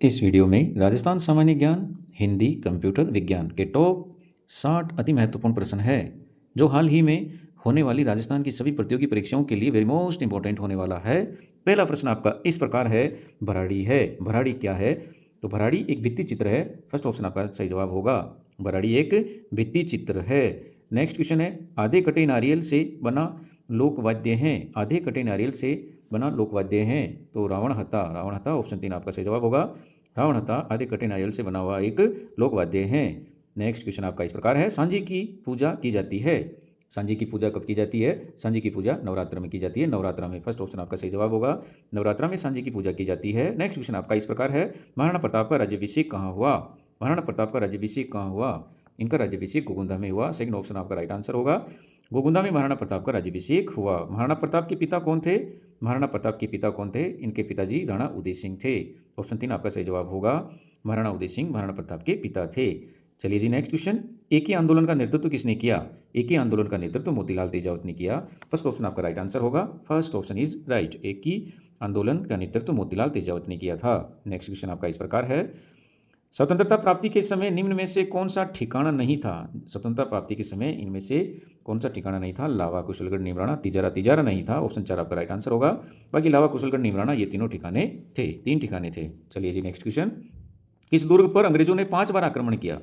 इस वीडियो में राजस्थान सामान्य ज्ञान, हिंदी, कंप्यूटर विज्ञान के टॉप 60 अति महत्वपूर्ण प्रश्न है जो हाल ही में होने वाली राजस्थान की सभी प्रतियोगी परीक्षाओं के लिए वेरी मोस्ट इंपॉर्टेंट होने वाला है। पहला प्रश्न आपका इस प्रकार है, भराड़ी है। भराड़ी क्या है? तो भराड़ी एक भित्ति चित्र है। फर्स्ट ऑप्शन आपका सही जवाब होगा। भराड़ी एक भित्ति चित्र है। नेक्स्ट क्वेश्चन है, आधे कटे नारियल से बना लोकवाद्य हैं। आधे कटे नारियल से बना लोकवाद्य हैं। तो रावण हत्था, रावण हत्था ऑप्शन 3 आपका सही जवाब होगा। रावण हत्था आधे कटे नारियल से बना हुआ एक लोकवाद्य है। नेक्स्ट क्वेश्चन आपका इस प्रकार है, सांझी की पूजा की जाती है। सांझी की पूजा कब की जाती है? सांझी की पूजा नवरात्र में की जाती है। नवरात्र में, फर्स्ट ऑप्शन आपका सही जवाब होगा। नवरात्र में सांझी की पूजा की जाती है। नेक्स्ट क्वेश्चन आपका इस प्रकार है, महाराणा प्रताप का राज्याभिषेक कहाँ हुआ? महाराणा प्रताप का राज्याभिषेक कहाँ हुआ? इनका राज्याभिषेक गोगुंदा में हुआ। सेकंड ऑप्शन आपका राइट आंसर होगा। गोगुंदा में महाराणा प्रताप का राज्याभिषेक हुआ। महाराणा प्रताप के पिता कौन थे? महाराणा प्रताप के पिता कौन थे? इनके पिताजी राणा उदय सिंह थे। ऑप्शन 3 आपका सही जवाब होगा। महाराणा उदय सिंह महाराणा प्रताप के पिता थे। चलिए जी, नेक्स्ट क्वेश्चन, एक ही आंदोलन का नेतृत्व किसने किया? एक ही आंदोलन का नेतृत्व मोतीलाल तेजावत ने किया। फर्स्ट ऑप्शन आपका राइट आंसर होगा। First option is right. एक ही आंदोलन का नेतृत्व मोतीलाल तेजावत ने किया था। नेक्स्ट क्वेश्चन आपका इस प्रकार है, स्वतंत्रता प्राप्ति के समय निम्न में से कौन सा ठिकाना नहीं था? स्वतंत्रता प्राप्ति के समय इनमें से कौन सा ठिकाना नहीं था? लावा, कुशलगढ़, नीमराणा, तिजारा। तिजारा नहीं था। ऑप्शन 4 आपका राइट आंसर होगा। बाकी लावा, कुशलगढ़, नीमराणा ये तीनों ठिकाने थे, 3 ठिकाने थे। चलिए जी, नेक्स्ट क्वेश्चन, किस दुर्ग पर अंग्रेजों ने 5 बार आक्रमण किया?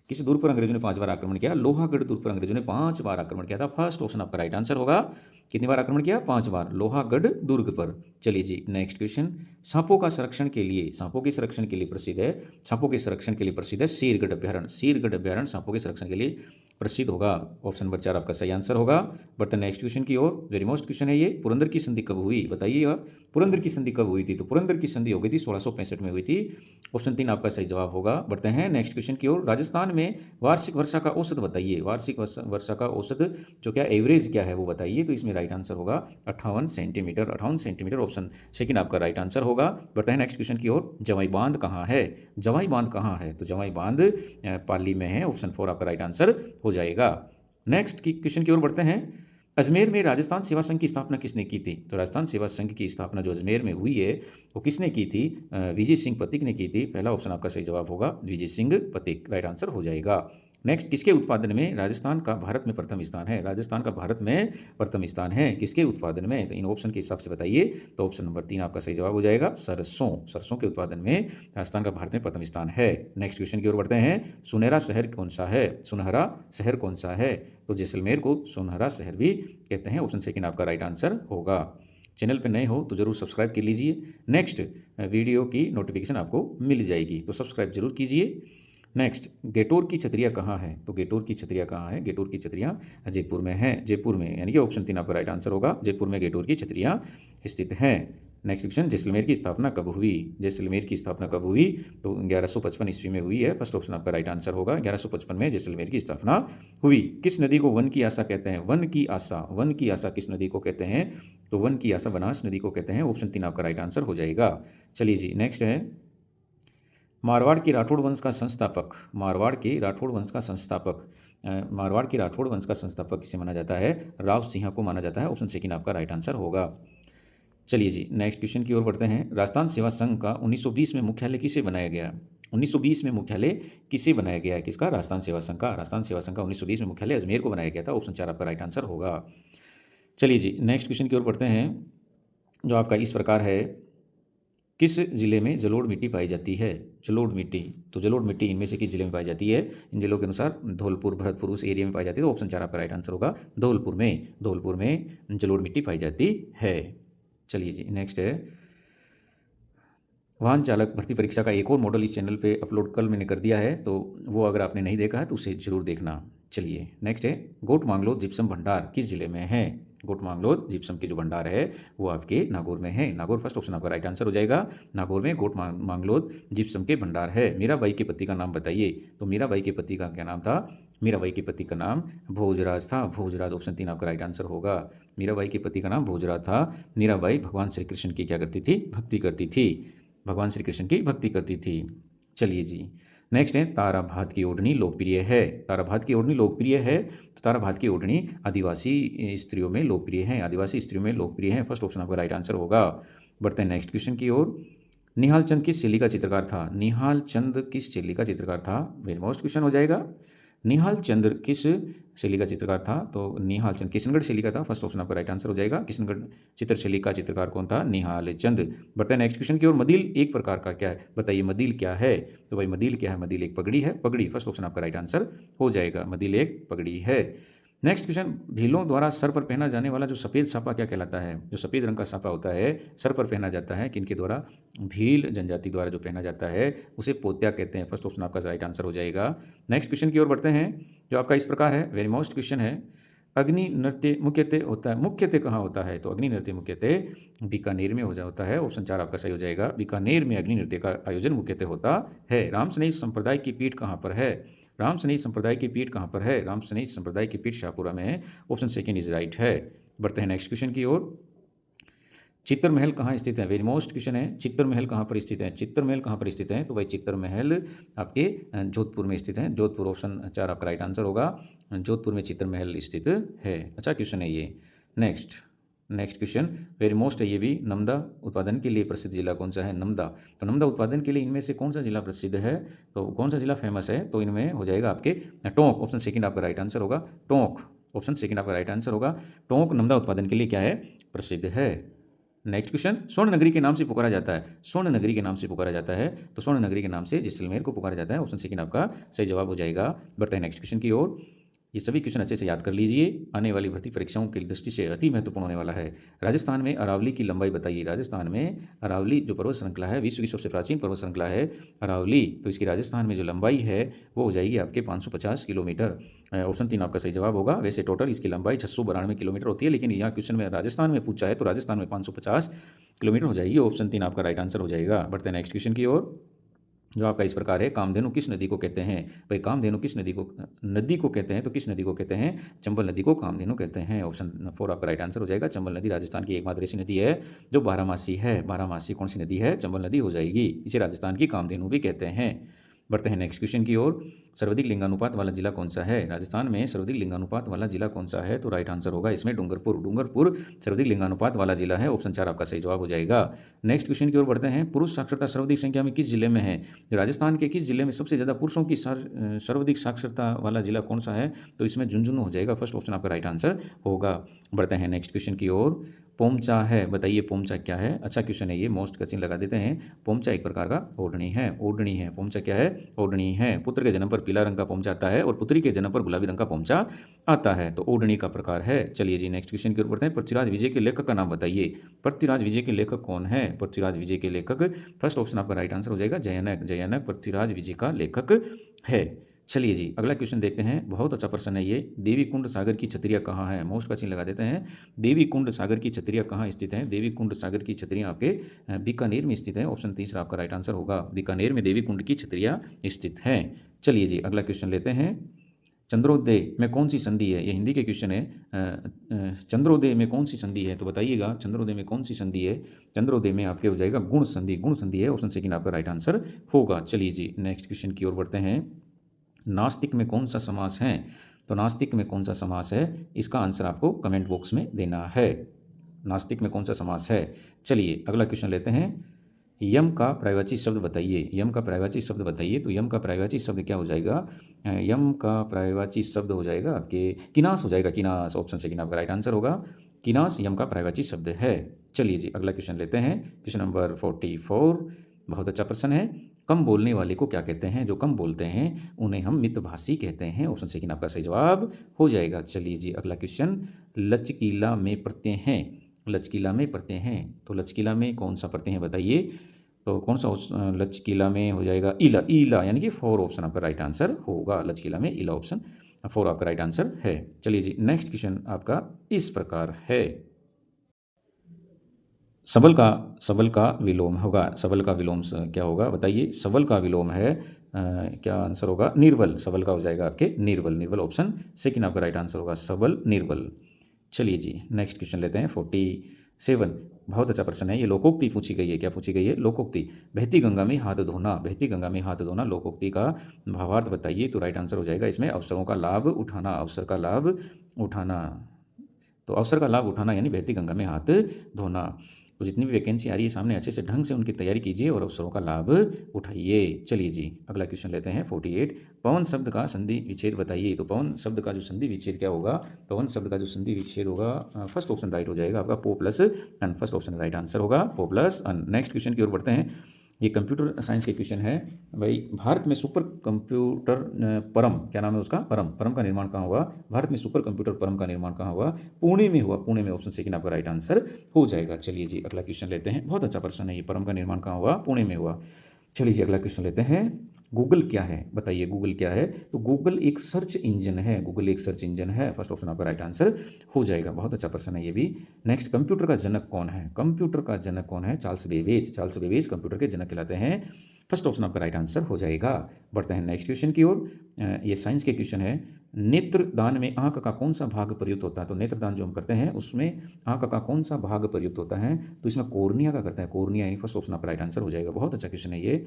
किस दुर्ग पर अंग्रेजों ने 5 बार आक्रमण किया? लोहागढ़ दुर्ग पर अंग्रेजों ने 5 बार आक्रमण किया था। फर्स्ट ऑप्शन आपका राइट आंसर होगा। कितनी बार आक्रमण किया? 5 बार, लोहागढ़ दुर्ग पर। चलिए जी, नेक्स्ट क्वेश्चन, सांपों का संरक्षण के लिए, सांपों के संरक्षण के लिए प्रसिद्ध है, सांपों के संरक्षण के लिए प्रसिद्ध है शेरगढ़ अभ्यारण्य। शेरगढ़ अभ्यारण्य सांपों के संरक्षण के लिए प्रसिद्ध होगा। ऑप्शन नंबर 4 आपका सही आंसर होगा। बढ़ते नेक्स्ट क्वेश्चन की ओर। वेरी मोस्ट क्वेश्चन है ये, पुरंदर की संधि कब हुई? बताइएगा, पुरंदर की संधि कब हुई थी? तो पुरंदर की संधि हो गई थी 1665 में हुई थी। ऑप्शन 3 आपका सही जवाब होगा। बढ़ते हैं नेक्स्ट क्वेश्चन की ओर। राजस्थान में वार्षिक वर्षा का औसत बताइए। वार्षिक वर्षा का औसत जो क्या एवरेज क्या है वो बताइए। तो इसमें राइट आंसर होगा 58 सेंटीमीटर। 58 सेंटीमीटर ऑप्शन सेकंड आपका राइट आंसर होगा। बढ़ते हैं नेक्स्ट क्वेश्चन की ओर। जवाई बांध कहाँ है? जवाई बांध कहाँ है? तो जवाई बांध पाली में है। ऑप्शन 4 आपका राइट आंसर हो जाएगा। नेक्स्ट की क्वेश्चन की ओर बढ़ते हैं। अजमेर में राजस्थान सेवा संघ की स्थापना किसने की थी? तो राजस्थान सेवा संघ की स्थापना जो अजमेर में हुई है वो किसने की थी? विजय सिंह पथिक ने की थी। पहला ऑप्शन आपका सही जवाब होगा, विजय सिंह पथिक राइट आंसर हो जाएगा। नेक्स्ट, किसके उत्पादन में राजस्थान का भारत में प्रथम स्थान है? राजस्थान का भारत में प्रथम स्थान है किसके उत्पादन में? तो इन ऑप्शन के हिसाब से बताइए। तो ऑप्शन नंबर 3 आपका सही जवाब हो जाएगा, सरसों। सरसों के उत्पादन में राजस्थान का भारत में प्रथम स्थान है। नेक्स्ट क्वेश्चन की ओर बढ़ते हैं। सुनहरा शहर कौन सा है? सुनहरा शहर कौन सा है? तो जैसलमेर को सुनहरा शहर भी कहते हैं। ऑप्शन सेकंड आपका राइट आंसर होगा। चैनल पर नए हो तो जरूर सब्सक्राइब कर लीजिए। नेक्स्ट वीडियो की नोटिफिकेशन आपको मिल जाएगी, तो सब्सक्राइब जरूर कीजिए। नेक्स्ट, गेटोर की छतरियाँ कहाँ है? तो गेटोर की छतरियाँ कहाँ है? गेटोर की छतरियाँ जयपुर में है। जयपुर में, यानी कि ऑप्शन 3 आपका राइट आंसर होगा। जयपुर में गेटोर की छतरियाँ स्थित हैं। नेक्स्ट क्वेश्चन, जैसलमेर की स्थापना कब हुई? जैसलमेर की स्थापना कब हुई? तो 1155 ईस्वी में हुई है। फर्स्ट ऑप्शन आपका राइट आंसर होगा। 1155 में जैसलमेर की स्थापना हुई। किस नदी को वन की आशा कहते हैं? वन की आशा, वन की आशा किस नदी को कहते हैं? तो वन की आशा बनास नदी को कहते हैं। ऑप्शन 3 आपका राइट आंसर हो जाएगा। चलिए जी, नेक्स्ट है, मारवाड़ के राठौड़ वंश का संस्थापक, मारवाड़ के राठौड़ वंश का संस्थापक, मारवाड़ के राठौड़ वंश का संस्थापक किसे माना जाता है? राव सिंह को माना जाता है। ऑप्शन सेकंड आपका राइट आंसर होगा। चलिए जी, नेक्स्ट क्वेश्चन की ओर बढ़ते हैं। राजस्थान सेवा संघ का 1920 में मुख्यालय किसे बनाया गया? 1920 में मुख्यालय किसे बनाया गया है? किसका? राजस्थान सेवा संघ का। राजस्थान सेवा संघ का 1920 में मुख्यालय अजमेर को बनाया गया था। ऑप्शन 4 आपका राइट आंसर होगा। चलिए जी, नेक्स्ट क्वेश्चन की ओर बढ़ते हैं, जो आपका इस प्रकार है, किस जिले में जलोढ़ मिट्टी पाई जाती है? जलोढ़ मिट्टी, तो जलोढ़ मिट्टी इनमें से किस जिले में पाई जाती है? इन जिलों के अनुसार धौलपुर, भरतपुर उस एरिया में पाई जाती है। तो ऑप्शन 4 आपका राइट आंसर होगा, धौलपुर में। धौलपुर में जलोढ़ मिट्टी पाई जाती है। चलिए जी, नेक्स्ट है, वाहन चालक भर्ती परीक्षा का एक और मॉडल इस चैनल पे अपलोड कल मैंने कर दिया है, तो वो अगर आपने नहीं देखा है तो उसे जरूर देखना। चलिए नेक्स्ट है, गोट मांगलोद जिप्सम भंडार किस जिले में है? गोट मांगलोद जिप्सम की जो भंडार है वो आपके नागौर में है। नागौर फर्स्ट ऑप्शन आपका राइट आंसर हो जाएगा। नागौर में गोट मांगलोद जिप्सम के भंडार है। मीराबाई के पति का नाम बताइए। तो मीराबाई के पति का क्या नाम था? मीराबाई के पति का नाम भोजराज था। भोजराज ऑप्शन 3 आपका राइट आंसर होगा। मीराबाई के पति का नाम भोजराज था। मीराबाई भगवान श्री कृष्ण की क्या करती थी? भक्ति करती थी। भगवान श्री कृष्ण की भक्ति करती थी। चलिए जी, नेक्स्ट है, तारा भात की ओढ़नी लोकप्रिय है। तारा भात की ओढ़नी लोकप्रिय है, तो तारा भात की ओढ़नी आदिवासी स्त्रियों में लोकप्रिय है। आदिवासी स्त्रियों में लोकप्रिय है। फर्स्ट ऑप्शन आपका राइट आंसर होगा। बढ़ते हैं नेक्स्ट क्वेश्चन की ओर। निहाल चंद किस शैली का चित्रकार था? निहाल चंद किस शैली का चित्रकार था? वेरी मोस्ट क्वेश्चन हो जाएगा। निहाल चंद किस शैली का चित्रकार था? तो निहाल चंद किशनगढ़ शैली का था। फर्स्ट ऑप्शन आपका राइट आंसर हो जाएगा। किशनगढ़ चित्र शैली का चित्रकार कौन था? निहाल चंद। बढ़ते हैं नेक्स्ट क्वेश्चन की ओर। मदिल एक प्रकार का क्या है? बताइए मदिल क्या है? तो भाई मदिल क्या है? मदिल एक पगड़ी है। पगड़ी फर्स्ट ऑप्शन आपका राइट आंसर हो जाएगा। मदिल एक पगड़ी है। नेक्स्ट क्वेश्चन, भीलों द्वारा सर पर पहना जाने वाला जो सफ़ेद साफा क्या कहलाता है? जो सफ़ेद रंग का साफा होता है सर पर पहना जाता है, किनके द्वारा? भील जनजाति द्वारा जो पहना जाता है उसे पोत्या कहते हैं। फर्स्ट ऑप्शन आपका राइट आंसर हो जाएगा। नेक्स्ट क्वेश्चन की ओर बढ़ते हैं, जो आपका इस प्रकार है, वेरी मोस्ट क्वेश्चन है। अग्नि नृत्य मुख्यतः होता है, मुख्यतः कहाँ होता है? तो अग्नि नृत्य मुख्यतः बीकानेर में हो जाता है। ऑप्शन 4 आपका सही हो जाएगा। बीकानेर में अग्नि नृत्य का आयोजन मुख्यतः होता है। रामसनेही संप्रदाय की पीठ कहाँ पर है? रामसनेही संप्रदाय की पीठ कहाँ पर है? रामसनेही संप्रदाय की पीठ शाहपुरा में है। ऑप्शन सेकेंड इज राइट है। बढ़ते हैं नेक्स्ट क्वेश्चन की ओर। चित्तर महल कहाँ स्थित है? वेरी मोस्ट क्वेश्चन है। चित्तर महल कहाँ पर स्थित है? चित्तर महल कहाँ पर स्थित है? तो भाई चित्तर महल आपके जोधपुर में स्थित है। जोधपुर ऑप्शन 4 आपका राइट आंसर होगा। जोधपुर में चित्तर महल स्थित है। अच्छा क्वेश्चन है ये। नेक्स्ट क्वेश्चन वेरी मोस्ट है ये भी। नमदा उत्पादन के लिए प्रसिद्ध जिला कौन सा है? नमदा। तो नमदा उत्पादन के लिए इनमें से कौन सा जिला प्रसिद्ध है? तो कौन सा जिला फेमस है? तो इनमें हो जाएगा आपके टोंक। ऑप्शन सेकंड आपका राइट आंसर होगा। टोंक ऑप्शन सेकंड आपका राइट आंसर होगा। टोंक नमदा उत्पादन के लिए क्या है? प्रसिद्ध है। नेक्स्ट क्वेश्चन, स्वर्ण नगरी के नाम से पुकारा जाता है। स्वर्ण नगरी के नाम से पुकारा जाता है, तो स्वर्ण नगरी के नाम से जैसलमेर को पुकारा जाता है। ऑप्शन सेकंड आपका सही जवाब हो जाएगा। बढ़ते हैं नेक्स्ट क्वेश्चन की ओर। ये सभी क्वेश्चन अच्छे से याद कर लीजिए, आने वाली भर्ती परीक्षाओं की दृष्टि से अति महत्वपूर्ण होने वाला है। राजस्थान में अरावली की लंबाई बताइए। राजस्थान में अरावली जो पर्वत श्रृंखला है, विश्व की सबसे प्राचीन पर्वत श्रृंखला है अरावली, तो इसकी राजस्थान में जो लंबाई है वो हो जाएगी आपके 550 किलोमीटर। ऑप्शन 3 आपका सही जवाब होगा। वैसे टोटल इसकी लंबाई 692 किलोमीटर होती है, लेकिन यहाँ क्वेश्चन में राजस्थान में पूछा है तो राजस्थान में 550 किलोमीटर हो जाएगी। ऑप्शन 3 आपका राइट आंसर हो जाएगा। बढ़ते हैं नेक्स्ट क्वेश्चन की ओर, जो आपका इस प्रकार है। कामधेनु किस नदी को कहते हैं? भाई कामधेनु किस नदी को कहते हैं? तो किस नदी को कहते हैं? चंबल नदी को कामधेनु कहते हैं। ऑप्शन 4 आपका राइट आंसर हो जाएगा। चंबल नदी राजस्थान की एकमात्र ऐसी नदी है जो बारहमासी है। बारहमासी कौन सी नदी है? चंबल नदी हो जाएगी। इसे राजस्थान की कामधेनु भी कहते हैं। बढ़ते हैं नेक्स्ट क्वेश्चन की ओर। सर्वाधिक लिंगानुपात वाला जिला कौन सा है? राजस्थान में सर्वाधिक लिंगानुपात वाला जिला कौन सा है? तो राइट आंसर होगा इसमें डूंगरपुर। डूंगरपुर सर्वाधिक लिंगानुपात वाला जिला है। ऑप्शन 4 आपका सही जवाब हो जाएगा। नेक्स्ट क्वेश्चन की ओर बढ़ते हैं। पुरुष साक्षरता सर्वाधिक संख्या में किस जिले में है? राजस्थान के किस जिले में सबसे ज़्यादा पुरुषों की सर्वाधिक साक्षरता वाला जिला कौन सा है? तो इसमें झुंझुनू हो जाएगा। फर्स्ट ऑप्शन आपका राइट आंसर होगा। बढ़ते हैं नेक्स्ट क्वेश्चन की ओर। पोमचा है, बताइए पोमचा क्या है? अच्छा क्वेश्चन है ये, मोस्ट क्वेश्चन लगा देते हैं। पोमचा एक प्रकार का ओढ़नी है। ओढ़नी है। पोमचा क्या है? ओढ़नी है। पुत्र के जन्म पर पीला रंग का पोमचा आता है और पुत्री के जन्म पर गुलाबी रंग का पोमचा आता है, तो ओढ़नी का प्रकार है। चलिए जी नेक्स्ट क्वेश्चन की ओर बढ़ते हैं। पृथ्वीराज विजय के लेखक का नाम बताइए। पृथ्वीराज विजय के लेखक कौन है? पृथ्वीराज विजय के लेखक फर्स्ट ऑप्शन आपका राइट आंसर हो जाएगा जयानक। जयानक पृथ्वीराज विजय का लेखक है। चलिए जी अगला क्वेश्चन देखते हैं। बहुत अच्छा प्रश्न है ये। देवी कुंड सागर की छतरियाँ कहाँ है? मोस्ट क्वेश्चन लगा देते हैं। देवी कुंड सागर की छतरियाँ कहाँ स्थित हैं? देवी कुंड सागर की छतरियाँ आपके बीकानेर में स्थित है। ऑप्शन 3 आपका राइट आंसर होगा। बीकानेर में देवी कुंड की छतरियाँ स्थित हैं। चलिए जी अगला क्वेश्चन लेते हैं। चंद्रोदय में कौन सी संधि है? ये हिंदी के क्वेश्चन है। चंद्रोदय में कौन सी संधि है? तो बताइएगा चंद्रोदय में कौन सी संधि है? चंद्रोदय में आपके हो जाएगा गुण संधि। गुण संधि है। ऑप्शन सेकंड आपका राइट आंसर होगा। चलिए जी नेक्स्ट क्वेश्चन की ओर बढ़ते हैं। नास्तिक में कौन सा समास है? तो नास्तिक में कौन सा समास है, इसका आंसर आपको कमेंट बॉक्स में देना है। नास्तिक में कौन सा समास है? चलिए अगला क्वेश्चन लेते हैं। यम का पर्यायवाची शब्द बताइए। यम का पर्यायवाची शब्द बताइए। तो यम का पर्यायवाची शब्द क्या हो जाएगा? यम का पर्यायवाची शब्द हो जाएगा आपके किनास हो जाएगा। किनास ऑप्शन सेकंड आपका राइट आंसर होगा। किनास यम का पर्यायवाची शब्द है। चलिए जी अगला क्वेश्चन लेते हैं। क्वेश्चन नंबर 44, बहुत अच्छा प्रश्न है। कम बोलने वाले को क्या कहते हैं? जो कम बोलते हैं उन्हें हम मितभाषी कहते हैं। ऑप्शन सेकंड आपका सही जवाब हो जाएगा। चलिए जी अगला क्वेश्चन। लचकीला में प्रत्यय हैं। लचकीला में प्रत्यय हैं, तो लचकीला में कौन सा प्रत्यय है बताइए? तो कौन सा लचकीला में हो जाएगा? ईला। ईला यानी कि 4 ऑप्शन आपका राइट आंसर होगा। लचकीला में ईला ऑप्शन 4 आपका राइट आंसर है। चलिए जी नेक्स्ट क्वेश्चन आपका इस प्रकार है। सबल का विलोम होगा। सबल का विलोम क्या होगा बताइए? सबल का विलोम है क्या आंसर होगा? निर्बल। सबल का हो जाएगा आपके निर्बल। निर्बल ऑप्शन सेकंड आपका राइट आंसर होगा। सबल निर्बल। चलिए जी नेक्स्ट क्वेश्चन लेते हैं। 47, बहुत अच्छा प्रश्न है ये। लोकोक्ति पूछी गई है। क्या पूछी गई है? लोकोक्ति। बहती गंगा में हाथ धोना। बहती गंगा में हाथ धोना लोकोक्ति का भावार्थ बताइए। तो राइट आंसर हो जाएगा इसमें अवसरों का लाभ उठाना। अवसर का लाभ उठाना, तो अवसर का लाभ उठाना यानी बहती गंगा में हाथ धोना। तो जितनी भी वैकेंसी आ रही है सामने अच्छे से ढंग से उनकी तैयारी कीजिए और अवसरों का लाभ उठाइए। चलिए जी अगला क्वेश्चन लेते हैं 48। पवन शब्द का संधि विच्छेद बताइए। तो पवन शब्द का जो संधि विच्छेद क्या होगा? पवन शब्द का जो संधि विच्छेद होगा, फर्स्ट ऑप्शन राइट हो जाएगा आपका, पो प्लस अन। फर्स्ट ऑप्शन राइट आंसर होगा पो प्लस अन। नेक्स्ट क्वेश्चन की ओर बढ़ते हैं। ये कंप्यूटर साइंस के क्वेश्चन है भाई। भारत में सुपर कंप्यूटर परम, क्या नाम है उसका? परम। परम का निर्माण कहाँ हुआ? भारत में सुपर कंप्यूटर परम का निर्माण कहाँ हुआ? पुणे में हुआ। पुणे में ऑप्शन सेकंड आपका राइट आंसर हो जाएगा। चलिए जी अगला क्वेश्चन लेते हैं। बहुत अच्छा प्रश्न है ये, परम का निर्माण कहाँ हुआ? पुणे में हुआ। चलिए जी अगला क्वेश्चन लेते हैं। गूगल क्या है बताइए? गूगल क्या है? तो गूगल एक सर्च इंजन है। गूगल एक सर्च इंजन है। फर्स्ट ऑप्शन आपका राइट आंसर हो जाएगा। बहुत अच्छा प्रश्न है ये भी। नेक्स्ट, कंप्यूटर का जनक कौन है? कंप्यूटर का जनक कौन है? Charles Babbage. Charles Babbage computer के जनक कहलाते हैं। फर्स्ट ऑप्शन आपका राइट आंसर हो जाएगा। बढ़ते हैं नेक्स्ट क्वेश्चन की ओर। ये साइंस के क्वेश्चन है। नेत्रदान में आंख का कौन सा भाग प्रयुक्त होता है? तो नेत्रदान जो हम करते हैं उसमें आंख का कौन सा भाग प्रयुक्त होता है? तो इसमें कोर्निया का करता है। कोर्निया यानी फर्स्ट ऑप्शन आपका राइट आंसर हो जाएगा। बहुत अच्छा क्वेश्चन है ये।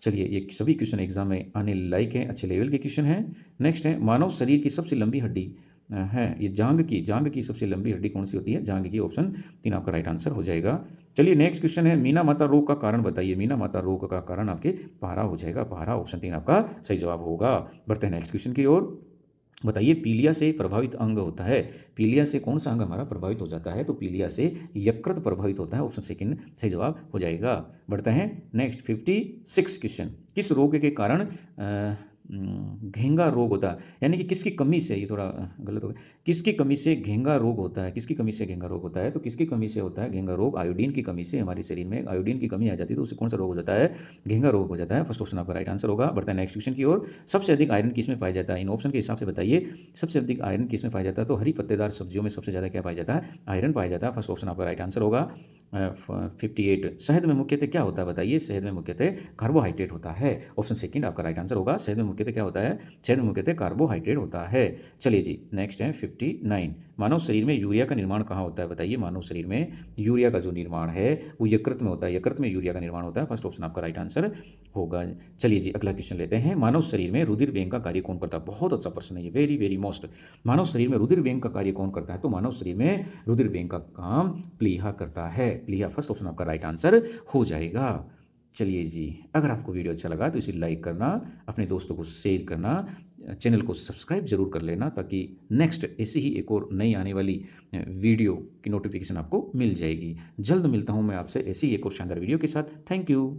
चलिए ये सभी क्वेश्चन एग्जाम में आने लायक हैं, अच्छे लेवल के क्वेश्चन हैं। नेक्स्ट है, मानव शरीर की सबसे लंबी हड्डी है ये जांग की सबसे लंबी हड्डी कौन सी होती है? जांग की। ऑप्शन 3 आपका राइट आंसर हो जाएगा। चलिए नेक्स्ट क्वेश्चन है, मीना माता रोग का कारण बताइए। मीना माता रोग का कारण आपके पारा हो जाएगा। पारा। ऑप्शन 3 आपका सही जवाब होगा। बढ़ते हैं नेक्स्ट क्वेश्चन की ओर। बताइए पीलिया से प्रभावित अंग होता है। पीलिया से कौन सा अंग हमारा प्रभावित हो जाता है? तो पीलिया से यकृत प्रभावित होता है। ऑप्शन सेकंड सही जवाब हो जाएगा। बढ़ते हैं नेक्स्ट 56 क्वेश्चन। किस रोग के कारण घेंगा रोग होता है? यानी कि किसकी कमी से, ये थोड़ा गलत हो गया, किसकी कमी से घेंगा रोग होता है? किसकी कमी से घेंगा रोग होता है? तो किसकी कमी से होता है घेंगा रोग? आयोडीन की कमी से। हमारे शरीर में आयोडीन की कमी आ जाती है तो उससे कौन सा रोग हो जाता है? घेंगा रोग हो जाता है। फर्स्ट ऑप्शन आपका राइट आंसर होगा। बढ़ता है नेक्स्ट क्वेश्चन की ओर। सबसे अधिक आयरन किस में पाया जाता है? इन ऑप्शन के हिसाब से बताइए सबसे अधिक आयरन किस में पाया जाता है? तो हरी पत्तेदार सब्जियों में सबसे ज़्यादा क्या पाया जाता है? आयरन पाया जाता है। फर्स्ट ऑप्शन आपका राइट आंसर होगा। 58 शहद में मुख्यतः क्या होता है बताइए? शहद में मुख्यतः कार्बोहाइड्रेट होता है। ऑप्शन सेकंड आपका राइट आंसर होगा। शहद में मुख्यतः क्या होता है? शहद में मुख्यतः कार्बोहाइड्रेट होता है। चलिए जी नेक्स्ट है 59। मानव शरीर में यूरिया का निर्माण कहाँ होता है बताइए? मानव शरीर में यूरिया का जो निर्माण है वो यकृत में होता है। यकृत में यूरिया का निर्माण होता है। फर्स्ट ऑप्शन आपका राइट आंसर होगा। चलिए जी अगला क्वेश्चन लेते हैं। मानव शरीर में रुधिर वेग का कार्य कौन करता है? बहुत अच्छा प्रश्न है ये, वेरी वेरी मोस्ट। मानव शरीर में रुधिर वेग का कार्य कौन करता है? तो मानव शरीर में रुधिर वेग का काम प्लीहा करता है। प्लीहा। फर्स्ट ऑप्शन आपका राइट आंसर हो जाएगा। चलिए जी अगर आपको वीडियो अच्छा लगा तो इसे लाइक करना, अपने दोस्तों को शेयर करना, चैनल को सब्सक्राइब जरूर कर लेना ताकि नेक्स्ट ऐसी ही एक और नई आने वाली वीडियो की नोटिफिकेशन आपको मिल जाएगी। जल्द मिलता हूँ मैं आपसे ऐसी एक और शानदार वीडियो के साथ। Thank you.